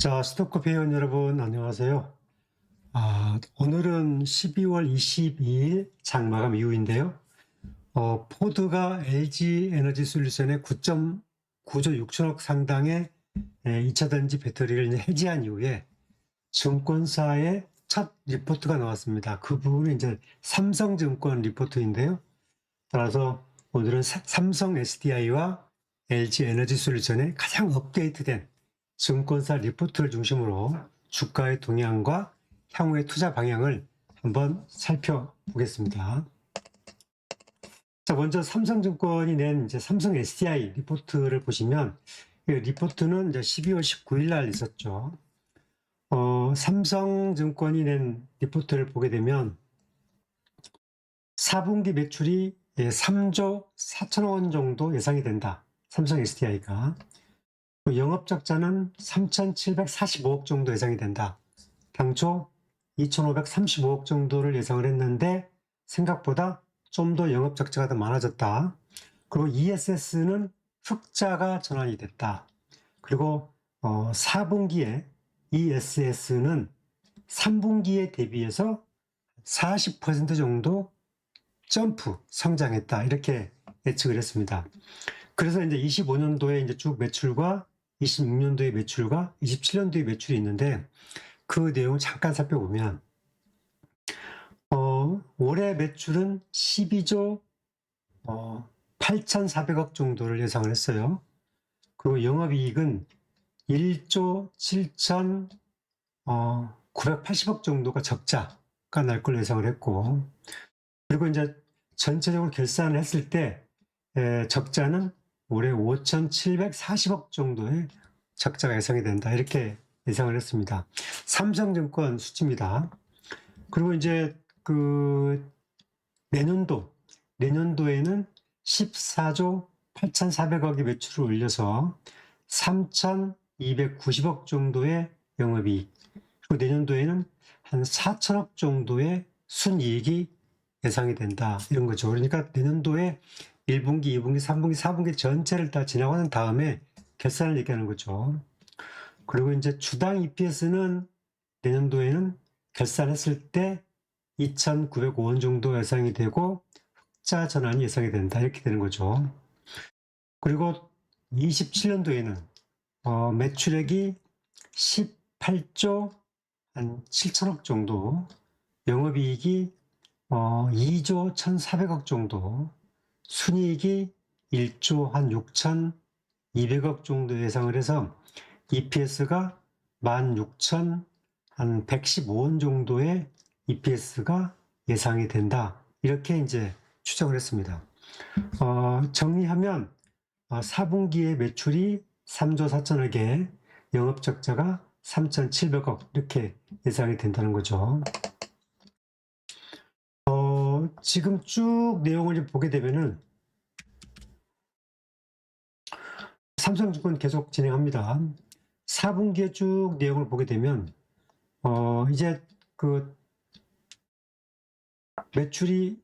자, 스토커 회원 여러분, 안녕하세요. 오늘은 12월 22일 장마감 이후인데요. 포드가 LG 에너지 솔루션의 9.9조 6천억 상당의 2차전지 배터리를 이제 해지한 이후에 증권사의 첫 리포트가 나왔습니다. 그 부분이 이제 삼성증권 리포트인데요. 따라서 오늘은 삼성 SDI와 LG 에너지 솔루션의 가장 업데이트된 증권사 리포트를 중심으로 주가의 동향과 향후의 투자 방향을 한번 살펴보겠습니다. 자, 먼저 삼성증권이 낸 이제 삼성 SDI 리포트를 보시면, 이 리포트는 이제 12월 19일 날 있었죠. 삼성증권이 낸 리포트를 보게 되면 4분기 매출이 3조 4천억 원 정도 예상이 된다. 삼성 SDI가. 영업적자는 3,745억 정도 예상이 된다. 당초 2,535억 정도를 예상을 했는데 생각보다 좀 더 영업적자가 더 많아졌다. 그리고 ESS는 흑자가 전환이 됐다. 그리고 4분기에 ESS는 3분기에 대비해서 40% 정도 점프 성장했다. 이렇게 예측을 했습니다. 그래서 이제 25년도에 이제 쭉 매출과 26년도의 매출과 27년도의 매출이 있는데 그 내용을 잠깐 살펴보면 올해 매출은 12조 8,400억 정도를 예상을 했어요. 그리고 영업이익은 1조 7,980억 정도가 적자가 날 걸로 예상을 했고, 그리고 이제 전체적으로 결산을 했을 때 적자는 올해 5,740억 정도의 적자가 예상이 된다. 이렇게 예상을 했습니다. 삼성증권 수치입니다. 그리고 이제 내년도에는 14조 8,400억의 매출을 올려서 3,290억 정도의 영업이익, 그리고 내년도에는 한 4천억 정도의 순이익이 예상이 된다. 이런 거죠. 그러니까 내년도에 1분기, 2분기, 3분기, 4분기 전체를 다 지나고 난 다음에 결산을 얘기하는 거죠. 그리고 이제 주당 EPS는 내년도에는 결산했을 때 2,905원 정도 예상이 되고 흑자 전환이 예상이 된다. 이렇게 되는 거죠. 그리고 27년도에는 매출액이 18조 한 7천억 정도, 영업이익이 2조 1,400억 정도, 순이익이 1조 한 6,200억 정도 예상을 해서 EPS가 16,115원 정도의 EPS가 예상이 된다. 이렇게 이제 추정을 했습니다. 정리하면 4분기의 매출이 3조 4천억에 영업적자가 3,700억 이렇게 예상이 된다는 거죠. 지금 쭉 내용을 보게 되면은 삼성증권 계속 진행합니다. 4분기에 쭉 내용을 보게 되면 이제 매출이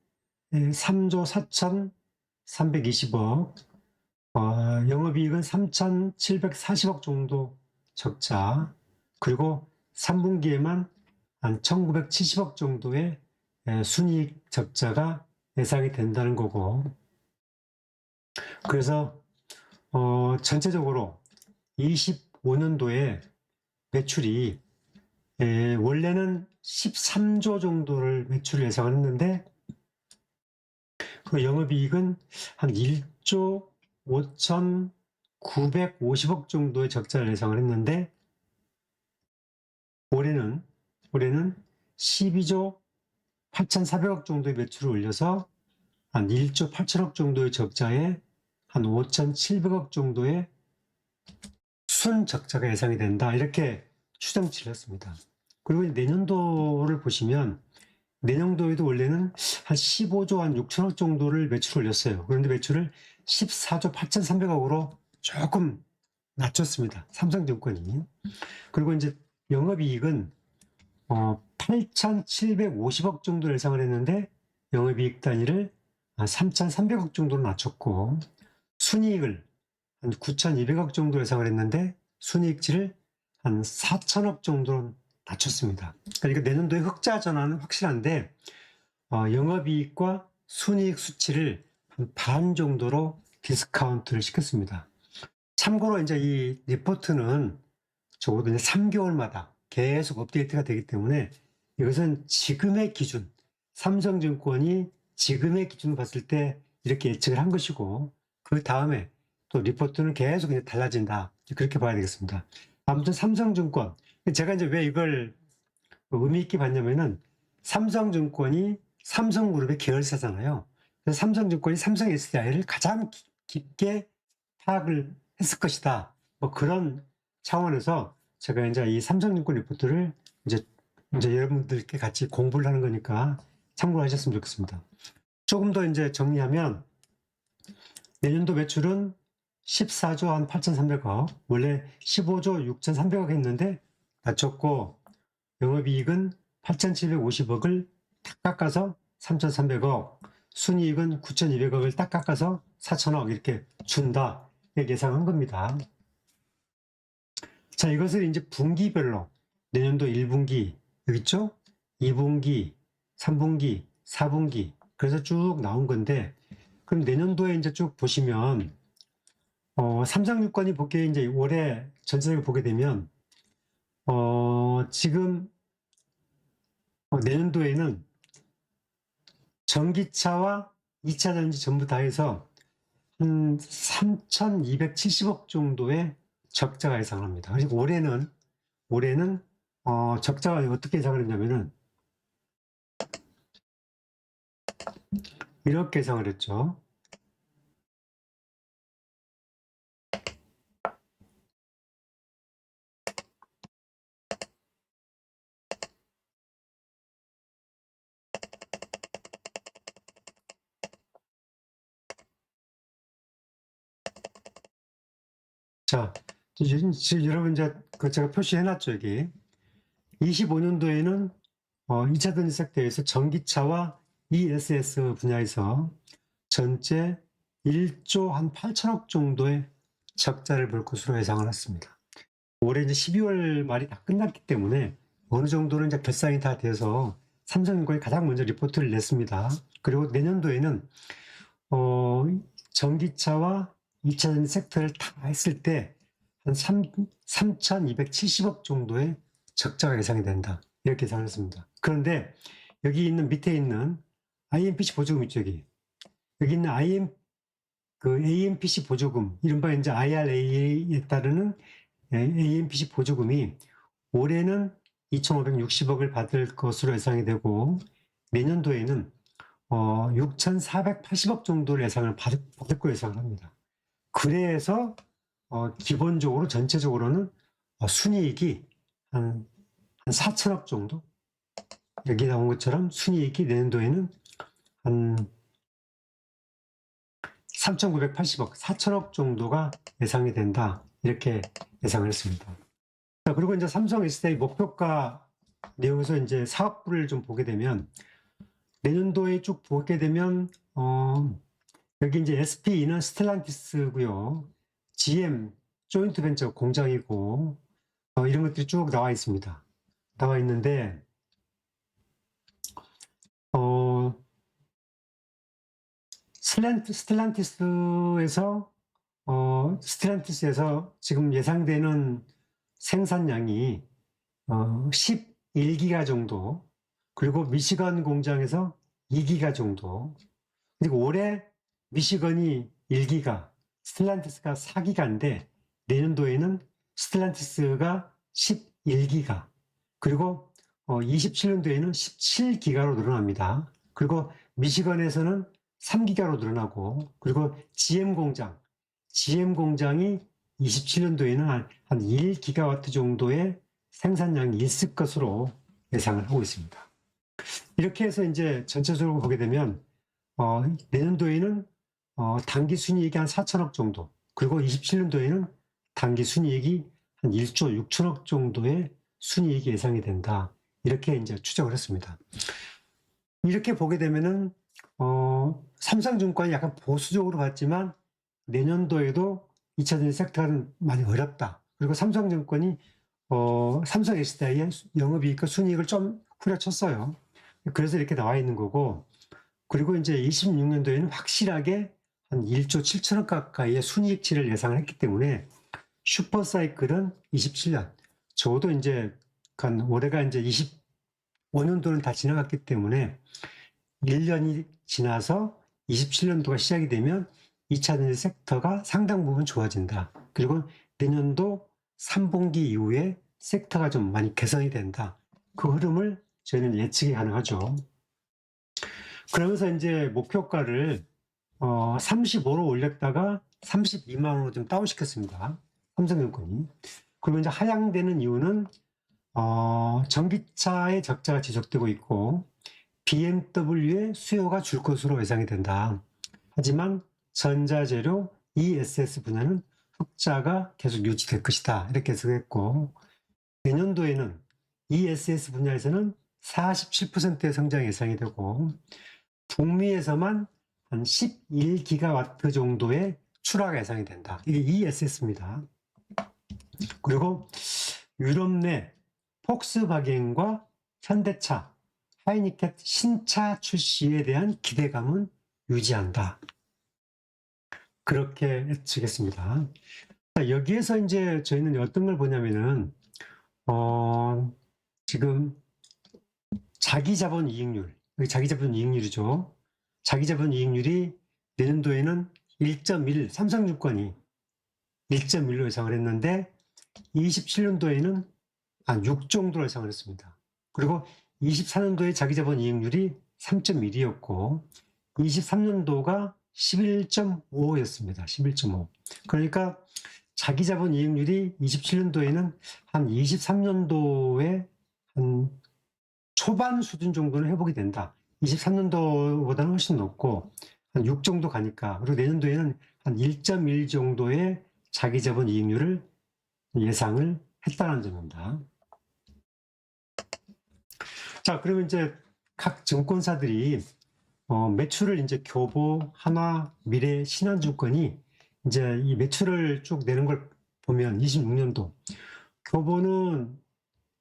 3조 4,320억, 영업이익은 3,740억 정도 적자, 그리고 3분기에만 한 1,970억 정도의 순이익 적자가 예상이 된다는 거고, 그래서 전체적으로 25년도에 매출이 원래는 13조 정도를 매출을 예상을 했는데 그 영업이익은 한 1조 5,950억 정도의 적자를 예상을 했는데 올해는 12조 8,400억 정도의 매출을 올려서 한 1조 8천억 정도의 적자에 한 5,700억 정도의 순적자가 예상이 된다. 이렇게 추정치를 했습니다. 그리고 내년도를 보시면 내년도에도 원래는 한 15조 한 6천억 정도를 매출을 올렸어요. 그런데 매출을 14조 8,300억으로 조금 낮췄습니다. 삼성증권이. 그리고 이제 영업이익은 8,750억 정도 예상을 했는데 영업이익 단위를 3,300억 정도로 낮췄고, 순이익을 한 9,200억 정도 예상을 했는데 순이익치를 한 4천억 정도는 낮췄습니다. 그러니까 내년도에 흑자 전환은 확실한데 영업이익과 순이익 수치를 한 반 정도로 디스카운트를 시켰습니다. 참고로 이제 이 리포트는 적어도 이제 3개월마다 계속 업데이트가 되기 때문에 이것은 지금의 기준, 삼성증권이 지금의 기준을 봤을 때 이렇게 예측을 한 것이고, 그 다음에 또 리포트는 계속 이제 달라진다. 그렇게 봐야 되겠습니다. 아무튼 삼성증권, 제가 이제 왜 이걸 의미 있게 봤냐면은 삼성증권이 삼성그룹의 계열사잖아요. 그래서 삼성증권이 삼성 SDI를 가장 깊게 파악을 했을 것이다. 뭐 그런 차원에서 제가 이제 이 삼성증권 리포트를 이제 여러분들께 같이 공부를 하는 거니까 참고하셨으면 좋겠습니다. 조금 더 이제 정리하면 내년도 매출은 14조 한 8,300억, 원래 15조 6,300억 했는데 낮췄고, 영업이익은 8,750억을 딱 깎아서 3,300억, 순이익은 9,200억을 딱 깎아서 4,000억 이렇게 준다. 이렇게 예상한 겁니다. 자, 이것을 이제 분기별로 내년도 1분기, 여기 있죠? 2분기, 3분기, 4분기, 그래서 쭉 나온 건데, 그럼 내년도에 이제 쭉 보시면, 삼성증권이 보기에 이제 올해 전체적으로 보게 되면, 지금, 내년도에는 전기차와 2차 전지 전부 다 해서 한 3,270억 정도의 적자가 예상합니다. 그리고 올해는 적자가 어떻게 예상을 했냐면은 이렇게 예상을 했죠. 자, 지금 여러분 이제 제가 표시해놨죠, 여기. 25년도에는 2차 전지 섹터에서 전기차와 ESS 분야에서 전체 1조 한 8천억 정도의 적자를 볼 것으로 예상을 했습니다. 올해 이제 12월 말이 다 끝났기 때문에 어느 정도는 이제 결산이 다 돼서 삼성증권이 가장 먼저 리포트를 냈습니다. 그리고 내년도에는 전기차와 2차 전지 섹터를 다 했을 때 한 3,270억 정도의 적자가 예상이 된다. 이렇게 예상을 했습니다. 그런데 여기 있는 밑에 있는 IMPC 보조금 있죠, 여기. 여기 있는 AMPC 보조금, 이른바 이제 IRA에 따르는 AMPC 보조금이 올해는 2,560억을 받을 것으로 예상이 되고, 내년도에는 6,480억 정도를 예상을 받을 거 예상을 합니다. 그래서 기본적으로 전체적으로는 순이익이 한 4천억 정도, 여기 나온 것처럼 순이익이 내년도에는 한 3,980억, 4천억 정도가 예상이 된다. 이렇게 예상을 했습니다. 자, 그리고 이제 삼성 SDI 목표가 내용에서 이제 사업부를 좀 보게 되면, 내년도에 쭉 보게 되면, 여기 이제 SPE는 스텔란티스고요. GM, 조인트 벤처 공장이고, 이런 것들이 쭉 나와 있습니다. 나와 있는데, 스텔란티스에서 지금 예상되는 생산량이 11기가 정도, 그리고 미시건 공장에서 2기가 정도, 그리고 올해 미시건이 1기가, 스텔란티스가 4기가인데 내년도에는 스텔란티스가 11기가, 그리고 27년도에는 17기가로 늘어납니다. 그리고 미시건에서는 3기가로 늘어나고, 그리고 GM 공장이 27년도에는 한 1기가와트 정도의 생산량이 있을 것으로 예상을 하고 있습니다. 이렇게 해서 이제 전체적으로 보게 되면 내년도에는 단기 순이익이 한 4천억 정도, 그리고 27년도에는 단기 순이익이 한 1조 6천억 정도의 순이익이 예상이 된다. 이렇게 이제 추정을 했습니다. 이렇게 보게 되면은 삼성증권이 약간 보수적으로 봤지만 내년도에도 2차 전지 섹터는 많이 어렵다. 그리고 삼성증권이 삼성 SDI의 영업이익과 순이익을 좀 후려쳤어요. 그래서 이렇게 나와 있는 거고, 그리고 이제 26년도에는 확실하게 한 1조 7천억 가까이의 순이익치를 예상을 했기 때문에 슈퍼사이클은 27년, 적어도 이제 올해가 이제 25년도는 다 지나갔기 때문에 1년이 지나서 27년도가 시작이 되면 2차 전지 섹터가 상당 부분 좋아진다. 그리고 내년도 3분기 이후에 섹터가 좀 많이 개선이 된다. 그 흐름을 저희는 예측이 가능하죠. 그러면서 이제 목표가를 35로 올렸다가 32만 원으로 좀 다운시켰습니다. 삼성증권이. 그리고 이제 하향되는 이유는 전기차의 적자가 지속되고 있고 BMW의 수요가 줄 것으로 예상이 된다. 하지만 전자재료 ESS 분야는 흑자가 계속 유지될 것이다. 이렇게 예상했고, 내년도에는 ESS 분야에서는 47%의 성장 예상이 되고, 북미에서만 한 11기가와트 정도의 출하가 예상이 된다. 이게 ESS입니다. 그리고 유럽 내 폭스바겐과 현대차, 하이니켓 신차 출시에 대한 기대감은 유지한다. 그렇게 예측했습니다. 여기에서 이제 저희는 어떤 걸 보냐면은, 지금 자기자본 이익률, 자기자본 이익률이죠. 자기자본 이익률이 내년도에는 1.1, 삼성증권이 1.1로 예상을 했는데 27년도에는 한 6 정도로 예상을 했습니다. 그리고 24년도에 자기자본 이익률이 3.1이었고 23년도가 11.5였습니다. 11.5. 그러니까 자기자본 이익률이 27년도에는 한 23년도에 한 초반 수준 정도는 회복이 된다. 23년도보다는 훨씬 높고 한 6 정도 가니까, 그리고 내년도에는 한 1.1 정도의 자기자본 이익률을 예상을 했다는 점입니다. 자, 그러면 이제 각 증권사들이 매출을 이제 교보, 한화, 미래, 신한증권이 이제 이 매출을 쭉 내는 걸 보면 26년도 교보는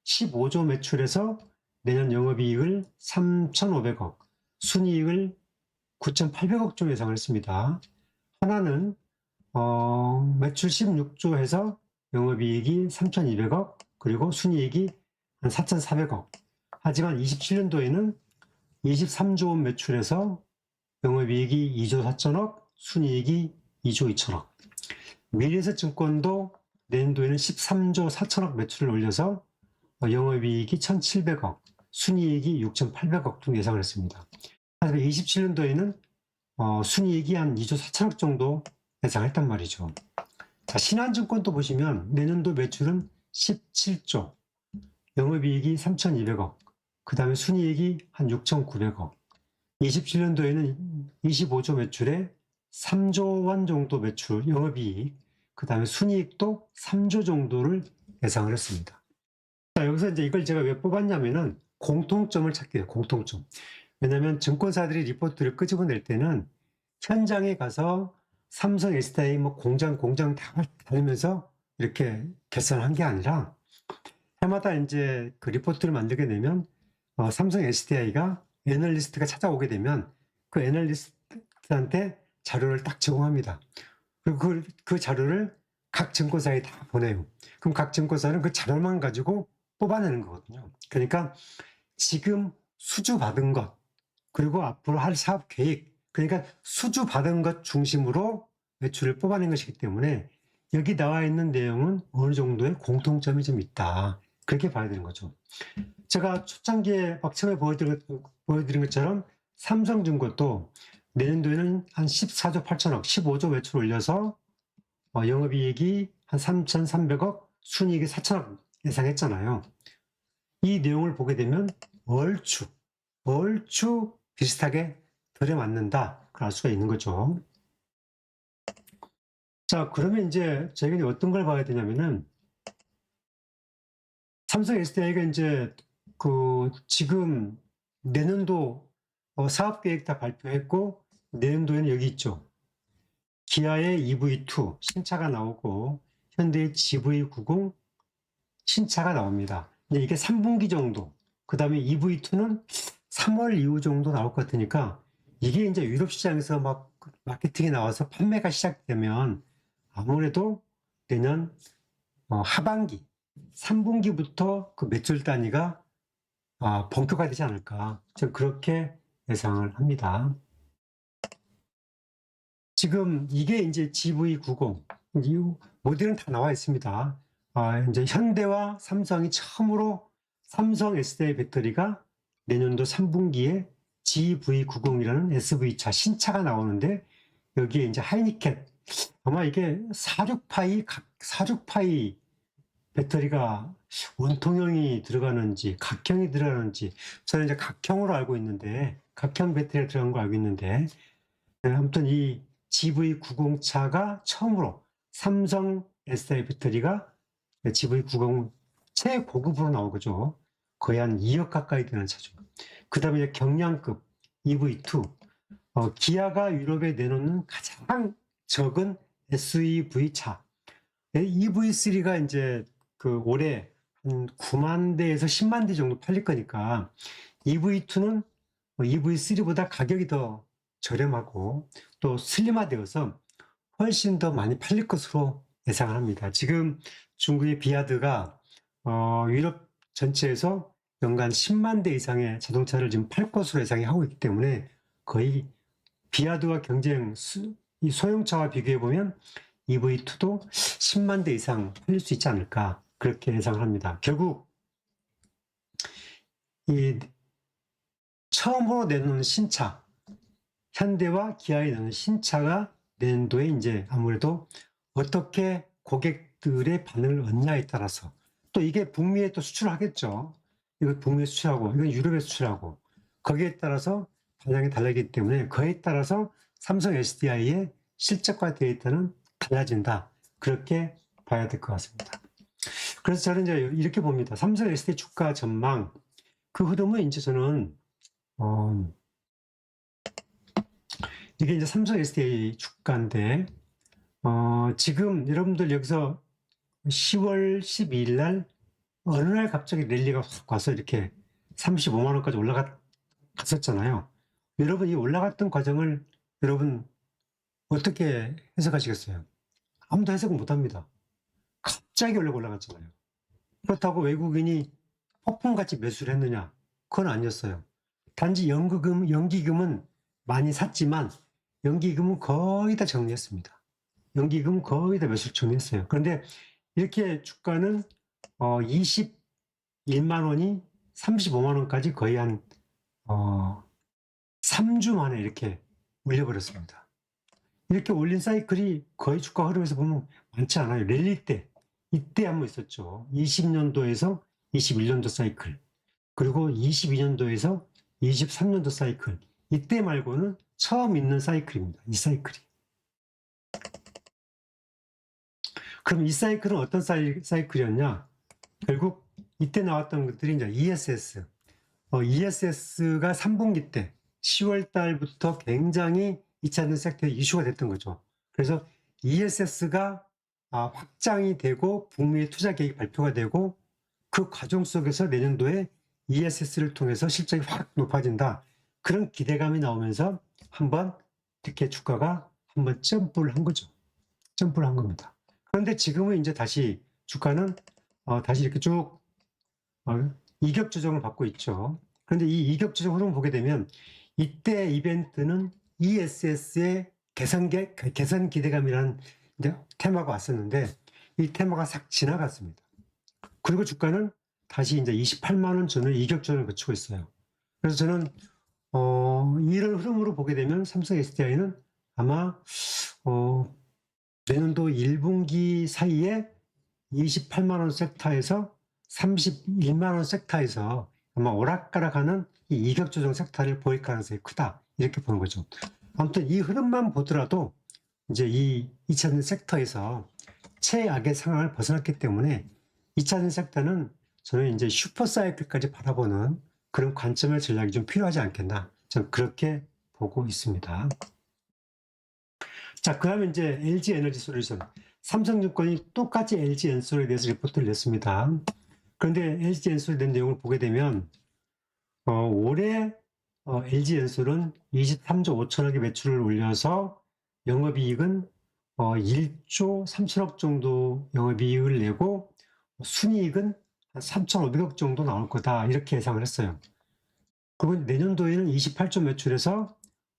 15조 매출에서 내년 영업이익을 3,500억, 순이익을 9,800억 좀 예상을 했습니다. 하나는 매출 16조 해서 영업이익이 3,200억, 그리고 순이익이 한 4,400억. 하지만 27년도에는 23조 원 매출에서 영업이익이 2조 4천억, 순이익이 2조 2천억. 미래에셋증권도 내년도에는 13조 4천억 매출을 올려서 영업이익이 1,700억, 순이익이 6,800억 등 예상을 했습니다. 하지만 27년도에는 순이익이 한 2조 4천억 정도 예상했단 말이죠. 자, 신한증권도 보시면 내년도 매출은 17조, 영업이익이 3,200억, 그 다음에 순이익이 한 6,900억. 27년도에는 25조 매출에 3조 원 정도 매출, 영업이익, 그 다음에 순이익도 3조 정도를 예상을 했습니다. 자, 여기서 이제 이걸 제가 왜 뽑았냐면은 공통점을 찾기 위해요, 공통점. 왜냐면 증권사들이 리포트를 끄집어낼 때는 현장에 가서 삼성, SDI 뭐 공장 다 다니면서 이렇게 결산한 게 아니라 해마다 이제 그 리포트를 만들게 되면 삼성, SDI가 애널리스트가 찾아오게 되면 그 애널리스트한테 자료를 딱 제공합니다. 그리고 그 자료를 각 증권사에 다 보내요. 그럼 각 증권사는 그 자료만 가지고 뽑아내는 거거든요. 그러니까 지금 수주 받은 것, 그리고 앞으로 할 사업 계획, 그러니까 수주 받은 것 중심으로 매출을 뽑아낸 것이기 때문에 여기 나와 있는 내용은 어느 정도의 공통점이 좀 있다. 그렇게 봐야 되는 거죠. 제가 초창기에 막 처음에 보여드린 것처럼 삼성증권도 내년도에는 한 14조 8천억, 15조 매출 올려서 영업이익이 한 3,300억, 순이익이 4천억 예상했잖아요. 이 내용을 보게 되면 얼추 비슷하게 들여맞는다. 알 수가 있는 거죠. 자, 그러면 이제 저희가 어떤 걸 봐야 되냐면은 삼성 SDI가 이제 지금 내년도 사업 계획 다 발표했고 내년도에는 여기 있죠. 기아의 EV2 신차가 나오고 현대의 GV90, 신차가 나옵니다. 이제 이게 3분기 정도, 그 다음에 EV2는 3월 이후 정도 나올 것 같으니까 이게 이제 유럽 시장에서 막 마케팅이 나와서 판매가 시작되면 아무래도 내년 하반기, 3분기부터 그 매출 단위가 본격화되지 않을까. 저는 그렇게 예상을 합니다. 지금 이게 이제 GV90, 이 모델은 다 나와 있습니다. 이제 현대와 삼성이 처음으로 삼성 SDI 배터리가 내년도 3분기에 GV90이라는 SV차 신차가 나오는데 여기에 이제 하이니켄 아마 이게 46파이 배터리가 원통형이 들어가는지 각형이 들어가는지 저는 이제 각형으로 알고 있는데 각형 배터리가 들어간 거 알고 있는데 아무튼 이 GV90 차가 처음으로 삼성 SDI 배터리가 GV90 최고급으로 나오죠. 거의 한 2억 가까이 되는 차죠. 그 다음에 경량급 EV2 기아가 유럽에 내놓는 가장 적은 SUV 차 EV3가 이제 그 올해 한 9만 대에서 10만 대 정도 팔릴 거니까 EV2는 EV3보다 가격이 더 저렴하고 또 슬림화되어서 훨씬 더 많이 팔릴 것으로 예상을 합니다. 지금 중국의 비아드가 유럽 전체에서 연간 10만 대 이상의 자동차를 지금 팔 것으로 예상이 하고 있기 때문에 거의 비아드와 이 소형차와 비교해 보면 EV2도 10만 대 이상 팔릴 수 있지 않을까 그렇게 예상을 합니다. 결국 이 처음으로 내놓는 신차 현대와 기아에 내놓는 신차가 내년도에 이제 아무래도 어떻게 고객들의 반응을 얻냐에 따라서 또 이게 북미에 또 수출하겠죠. 이거 북미에 수출하고 이건 유럽에 수출하고 거기에 따라서 방향이 달라지기 때문에 그에 따라서 삼성 SDI의 실적과 데이터는 달라진다. 그렇게 봐야 될 것 같습니다. 그래서 저는 이제 이렇게 봅니다. 삼성 SDI 주가 전망 그 흐름은 이제 저는 이게 이제 삼성 SDI 주가인데 지금 여러분들 여기서 10월 12일 날 어느 날 갑자기 랠리가 확 와서 이렇게 35만 원까지 올라갔었잖아요. 여러분 이 올라갔던 과정을 여러분 어떻게 해석하시겠어요? 아무도 해석을 못합니다. 갑자기 올라갔잖아요. 그렇다고 외국인이 폭풍같이 매수를 했느냐? 그건 아니었어요. 단지 연기금은 많이 샀지만 연기금은 거의 다 정리했습니다. 연기금은 거의 다 매수를 정리했어요. 그런데 이렇게 주가는 21만 원이 35만 원까지 거의 한 3주 만에 이렇게 올려버렸습니다. 이렇게 올린 사이클이 거의 주가 흐름에서 보면 많지 않아요. 랠리 때 이때 한번 있었죠. 20년도에서 21년도 사이클 그리고 22년도에서 23년도 사이클 이때 말고는 처음 있는 사이클입니다. 이 사이클이. 그럼 이 사이클은 어떤 사이클이었냐? 결국 이때 나왔던 것들이 이제 ESS. ESS가 3분기 때 10월 달부터 굉장히 2차 전지 섹터에 이슈가 됐던 거죠. 그래서 ESS가 확장이 되고 북미의 투자 계획이 발표가 되고 그 과정 속에서 내년도에 ESS를 통해서 실적이 확 높아진다. 그런 기대감이 나오면서 한번 특히 주가가 한번 점프를 한 거죠. 점프를 한 겁니다. 그런데 지금은 이제 다시 주가는 다시 이렇게 쭉 이격 조정을 받고 있죠. 그런데 이 이격 조정 흐름을 보게 되면 이때 이벤트는 ESS의 개선 기대감이라는 이제 테마가 왔었는데 이 테마가 싹 지나갔습니다. 그리고 주가는 다시 이제 28만 원 전을 이격 조정을 거치고 있어요. 그래서 저는 이런 흐름으로 보게 되면 삼성 SDI는 아마 내년도 1분기 사이에 28만 원 섹터에서 31만 원 섹터에서 아마 오락가락하는 이 이격 조정 섹터를 보일 가능성이 크다 이렇게 보는 거죠. 아무튼 이 흐름만 보더라도 이제 이 2차전 섹터에서 최악의 상황을 벗어났기 때문에 2차전 섹터는 저는 이제 슈퍼 사이클까지 바라보는 그런 관점의 전략이 좀 필요하지 않겠나 저는 그렇게 보고 있습니다. 자, 그 다음에 이제 LG 에너지 솔루션 삼성증권이 똑같이 LG 엔솔에 대해서 리포트를 냈습니다. 그런데 LG엔솔이 낸 내용을 보게 되면 올해 LG엔솔은 23조 5천억의 매출을 올려서 영업이익은 1조 3천억 정도 영업이익을 내고 순이익은 한 3,500억 정도 나올 거다 이렇게 예상을 했어요. 그리고 내년도에는 28조 매출에서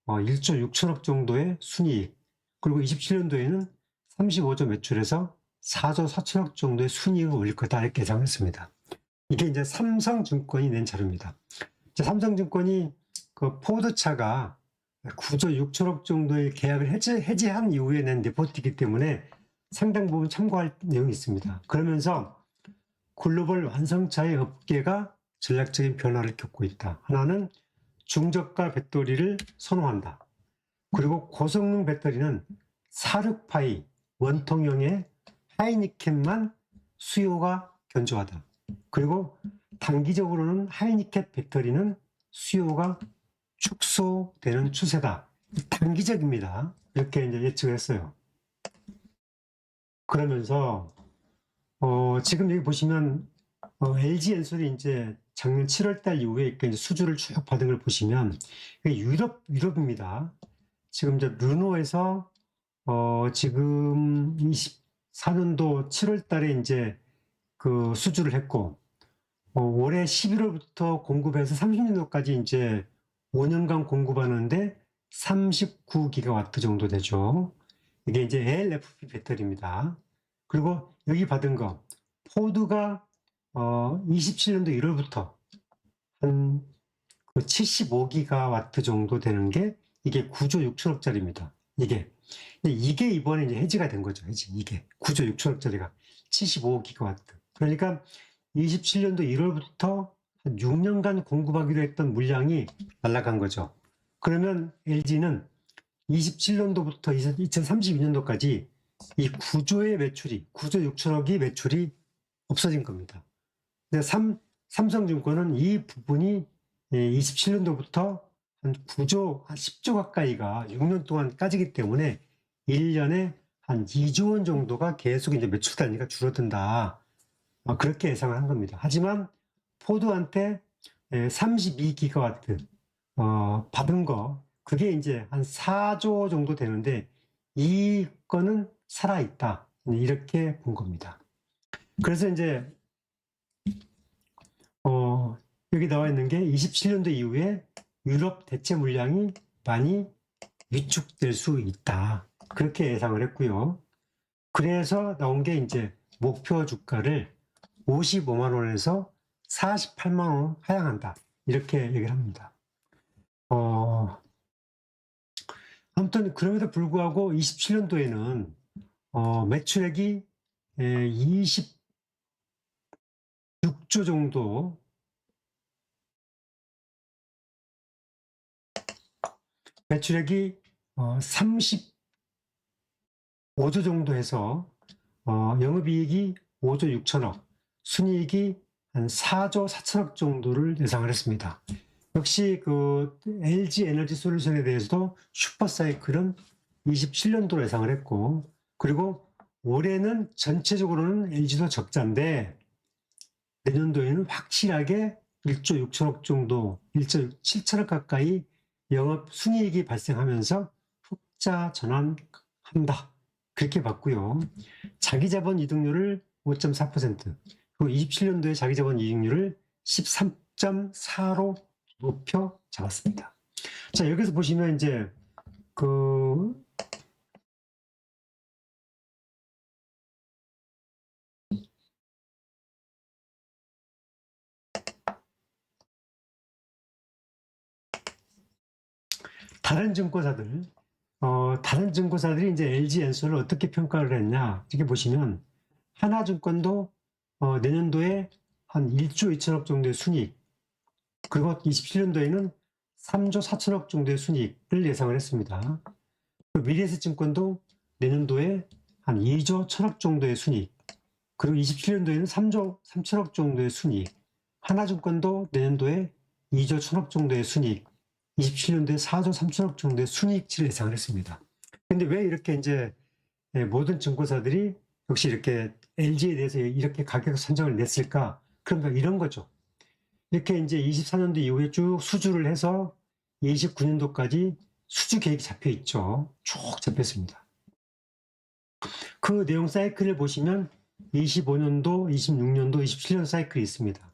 1조 6천억 정도의 순이익, 그리고 27년도에는 35조 매출에서 4조 4천억 정도의 순이익을 올릴 거다 이렇게 예상했습니다. 이게 이제 삼성증권이 낸 자료입니다. 삼성증권이 그 포드차가 9조 6천억 정도의 계약을 해지한 이후에 낸 리포트이기 때문에 상당 부분 참고할 내용이 있습니다. 그러면서 글로벌 완성차의 업계가 전략적인 변화를 겪고 있다. 하나는 중저가 배터리를 선호한다. 그리고 고성능 배터리는 사르파이 원통형의 하이니켓만 수요가 견조하다. 그리고 단기적으로는 하이니켓 배터리는 수요가 축소되는 추세다. 단기적입니다. 이렇게 이제 예측을 했어요. 그러면서 지금 여기 보시면 LG엔솔이 이제 작년 7월달 이후에 이제 수주를 쭉 받은 걸 보시면 유럽입니다. 지금 이제 르노에서 지금 24년도 7월달에 이제 그 수주를 했고 올해 11월부터 공급해서 30년도까지 이제 5년간 공급하는데 39기가와트 정도 되죠. 이게 이제 ALFP 배터리입니다. 그리고 여기 받은 거 포드가 27년도 1월부터 한 75기가와트 정도 되는 게 이게 9조 6천억짜리입니다. 이게 이번에 이제 해지가 된 거죠. 이게 9조 6천억짜리가 75기가와트. 그러니까 27년도 1월부터 한 6년간 공급하기로 했던 물량이 날아간 거죠. 그러면 LG는 27년도부터 2032년도까지 이 9조의 매출이, 9조 6천억이 매출이 없어진 겁니다. 근데 삼성증권은 이 부분이 27년도부터 한 9조, 한 10조 가까이가 6년 동안 까지기 때문에 1년에 한 2조 원 정도가 계속 이제 매출 단위가 줄어든다. 그렇게 예상을 한 겁니다. 하지만 포드한테 32기가와트 받은 거 그게 이제 한 4조 정도 되는데 이거는 살아있다. 이렇게 본 겁니다. 그래서 이제 여기 나와 있는 게 27년도 이후에 유럽 대체 물량이 많이 위축될 수 있다. 그렇게 예상을 했고요. 그래서 나온 게 이제 목표 주가를 55만 원에서 48만 원 하향한다. 이렇게 얘기를 합니다. 아무튼 그럼에도 불구하고 27년도에는 매출액이 26조 정도 매출액이 35조 정도 해서 영업이익이 5조 6천억, 순이익이 한 4조 4천억 정도를 예상을 했습니다. 역시 그 LG 에너지 솔루션에 대해서도 슈퍼사이클은 27년도로 예상을 했고, 그리고 올해는 전체적으로는 LG도 적자인데 내년도에는 확실하게 1조 6천억 정도, 1조 7천억 가까이 영업 순이익이 발생하면서 흑자 전환한다. 그렇게 봤고요. 자기자본 이득률을 5.4%, 그리고 27년도에 자기자본 이익률을 13.4로 높여 잡았습니다. 자, 여기서 보시면 이제 다른 증권사들이 이제 LG엔솔을 어떻게 평가를 했냐. 이렇게 보시면 하나증권도 내년도에 한 1조 2천억 정도의 순이익, 그리고 27년도에는 3조 4천억 정도의 순이익을 예상을 했습니다. 미래에셋증권도 내년도에 한 2조 1천억 정도의 순이익, 그리고 27년도에는 3조 3천억 정도의 순이익, 하나증권도 내년도에 2조 1천억 정도의 순이익, 27년도에 4조 3천억 정도의 순이익치를 예상을 했습니다. 근데 왜 이렇게 이제 모든 증권사들이 역시 이렇게 LG에 대해서 이렇게 가격 선정을 냈을까? 그러니까 이런 거죠. 이렇게 이제 24년도 이후에 쭉 수주를 해서 29년도까지 수주 계획이 잡혀 있죠. 쭉 잡혔습니다. 그 내용 사이클을 보시면 25년도, 26년도, 27년 사이클이 있습니다.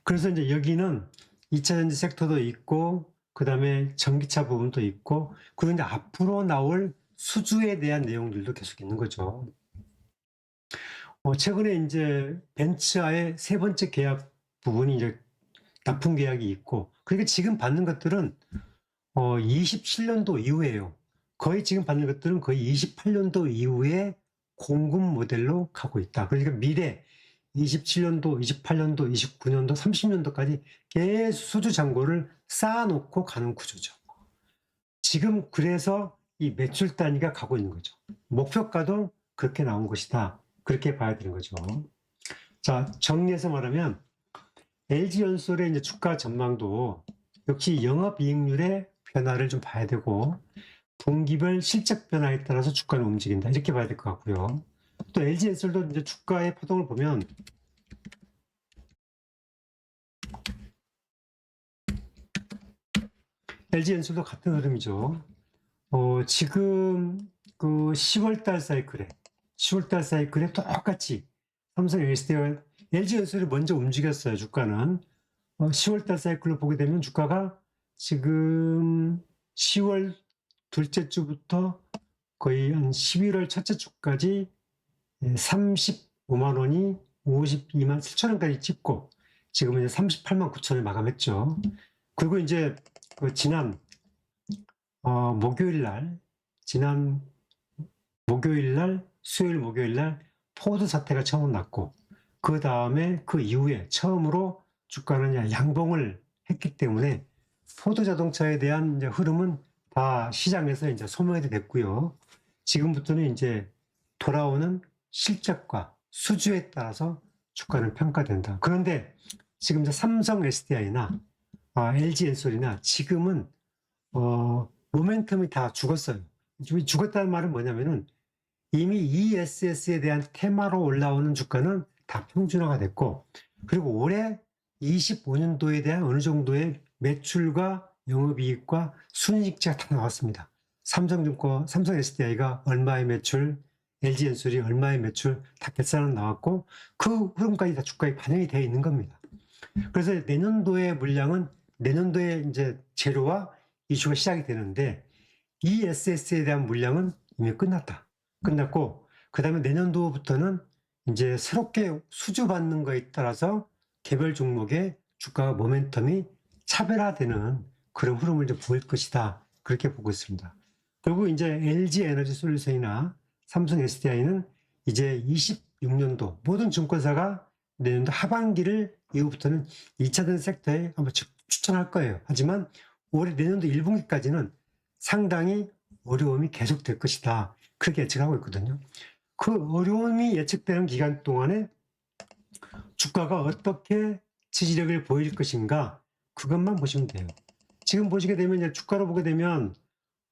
그래서 이제 여기는 2차 전지 섹터도 있고, 그 다음에 전기차 부분도 있고, 그리고 이제 앞으로 나올 수주에 대한 내용들도 계속 있는 거죠. 최근에 이제 벤츠와의 세 번째 계약 부분이 이제 납품 계약이 있고, 그러니까 지금 받는 것들은 27년도 이후에요. 거의 지금 받는 것들은 거의 28년도 이후에 공급 모델로 가고 있다. 그러니까 미래 27년도, 28년도, 29년도, 30년도까지 계속 수주 잔고를 쌓아놓고 가는 구조죠. 지금 그래서 이 매출 단위가 가고 있는 거죠. 목표가도 그렇게 나온 것이다. 그렇게 봐야 되는 거죠. 자, 정리해서 말하면 LG연솔의 이제 주가 전망도 역시 영업이익률의 변화를 좀 봐야 되고, 분기별 실적 변화에 따라서 주가는 움직인다. 이렇게 봐야 될 것 같고요. 또 LG엔솔도 이제 주가의 파동을 보면 LG엔솔도 같은 흐름이죠. 지금 그 10월달 사이클에 똑같이 삼성 SDI와 LG엔솔이 먼저 움직였어요. 주가는 10월달 사이클로 보게 되면 주가가 지금 10월 둘째 주부터 거의 한 11월 첫째 주까지 35만 원이 52만 7천 원까지 찍고 지금은 이제 38만 9천 원에 마감했죠. 그리고 이제 그 지난 목요일 날 수요일 목요일 날 포드 사태가 처음 났고, 그 다음에 그 이후에 처음으로 주가는 양봉을 했기 때문에 포드 자동차에 대한 이제 흐름은 다 시장에서 이제 소멸이 됐고요. 지금부터는 이제 돌아오는 실적과 수주에 따라서 주가는 평가된다. 그런데 지금 이제 삼성 SDI나 LG엔솔이나 지금은 모멘텀이 다 죽었어요. 죽었다는 말은 뭐냐면은 이미 ESS에 대한 테마로 올라오는 주가는 다 평준화가 됐고, 그리고 올해 25년도에 대한 어느 정도의 매출과 영업이익과 순이익자가 다 나왔습니다. 삼성 SDI가 얼마의 매출, LG엔솔이 얼마의 매출 다 결산은 나왔고, 그 흐름까지 다 주가에 반영이 되어 있는 겁니다. 그래서 내년도의 물량은 내년도에 이제 재료와 이슈가 시작이 되는데, ESS에 대한 물량은 이미 끝났고, 그 다음에 내년도부터는 이제 새롭게 수주받는 거에 따라서 개별 종목의 주가와 모멘텀이 차별화되는 그런 흐름을 좀 보일 것이다. 그렇게 보고 있습니다. 그리고 이제 LG 에너지 솔루션이나 삼성 SDI는 이제 26년도 모든 증권사가 내년도 하반기를 이후부터는 2차전 섹터에 한번 추천할 거예요. 하지만 올해 내년도 1분기까지는 상당히 어려움이 계속될 것이다. 그렇게 예측하고 있거든요. 그 어려움이 예측되는 기간 동안에 주가가 어떻게 지지력을 보일 것인가, 그것만 보시면 돼요. 지금 보시게 되면 이제 주가로 보게 되면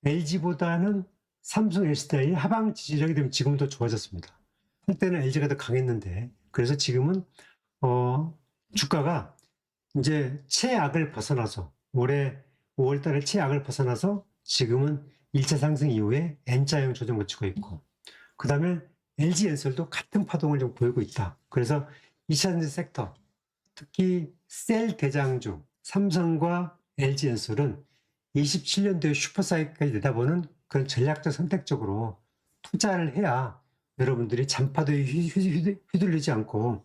LG보다는 삼성 SDI 하방 지지력이 되면 지금 더 좋아졌습니다. 한때는 LG가 더 강했는데, 그래서 지금은 주가가 이제 최악을 벗어나서 올해 5월 달에 최악을 벗어나서 지금은 1차 상승 이후에 N자형 조정 거치고 있고, 그 다음에 LG엔솔도 같은 파동을 좀 보이고 있다. 그래서 2차 전지 섹터, 특히 셀 대장주 삼성과 LG엔솔은 27년도에 슈퍼사이클까지 내다보는 그런 전략적 선택적으로 투자를 해야 여러분들이 잔파도에 휘둘리지 않고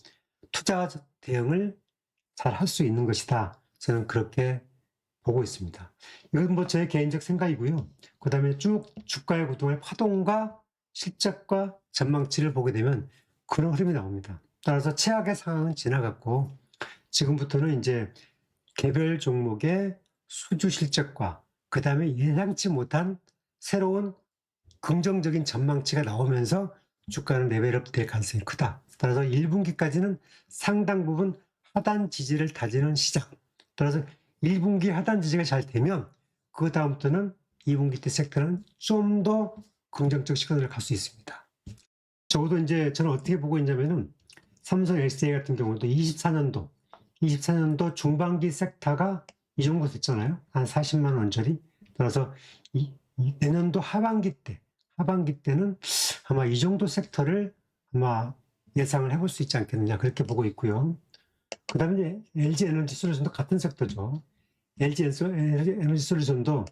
투자 대응을 잘 할 수 있는 것이다. 저는 그렇게 보고 있습니다. 이건 뭐 제 개인적 생각이고요. 그 다음에 쭉 주가의 그동안의 파동과 실적과 전망치를 보게 되면 그런 흐름이 나옵니다. 따라서 최악의 상황은 지나갔고, 지금부터는 이제 개별 종목의 수주 실적과 그 다음에 예상치 못한 새로운 긍정적인 전망치가 나오면서 주가는 레벨업 될 가능성이 크다. 따라서 1분기까지는 상당 부분 하단 지지를 다지는 시장. 따라서 1분기 하단 지지가 잘 되면 그 다음부터는 2분기 때 섹터는 좀 더 긍정적 시그널을 갈 수 있습니다. 적어도 이제 저는 어떻게 보고 있냐면은 삼성 SDI 같은 경우도 24년도 중반기 섹터가 이 정도 됐잖아요. 한 40만 원짜리. 따라서 내년도 하반기 때는 아마 이 정도 섹터를 아마 예상을 해볼 수 있지 않겠느냐 그렇게 보고 있고요. 그 다음에 LG 에너지 솔루션도 같은 섹터죠. LG 에너지 솔루션도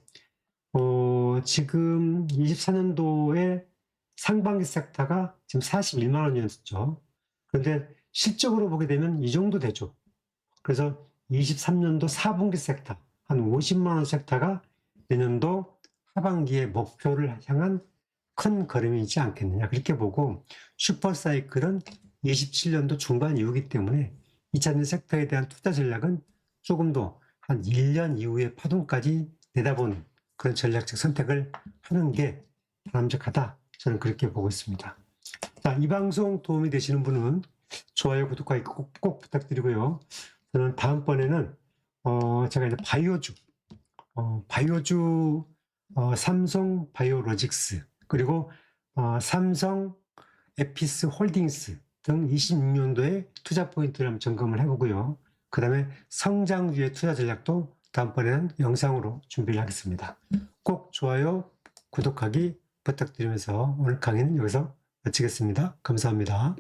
지금 24년도에 상반기 섹터가 지금 41만 원이었죠. 그런데 실적으로 보게 되면 이 정도 되죠. 그래서 23년도 4분기 섹터, 한 50만 원 섹터가 내년도 하반기에 목표를 향한 큰 걸음이지 않겠느냐 그렇게 보고, 슈퍼사이클은 27년도 중반 이후이기 때문에 2차전 섹터에 대한 투자 전략은 조금 더 한 1년 이후의 파동까지 내다보는 그런 전략적 선택을 하는 게 바람직하다. 저는 그렇게 보고 있습니다. 자, 이 방송 도움이 되시는 분은 좋아요, 구독하기 꼭 부탁드리고요. 저는 다음번에는 제가 이제 바이오주 삼성 바이오로직스 그리고 삼성 에피스 홀딩스 등 26년도에 투자 포인트를 한번 점검을 해보고요. 그 다음에 성장주의 투자 전략도 다음번에는 영상으로 준비를 하겠습니다. 꼭 좋아요, 구독하기 부탁드리면서 오늘 강의는 여기서 마치겠습니다. 감사합니다.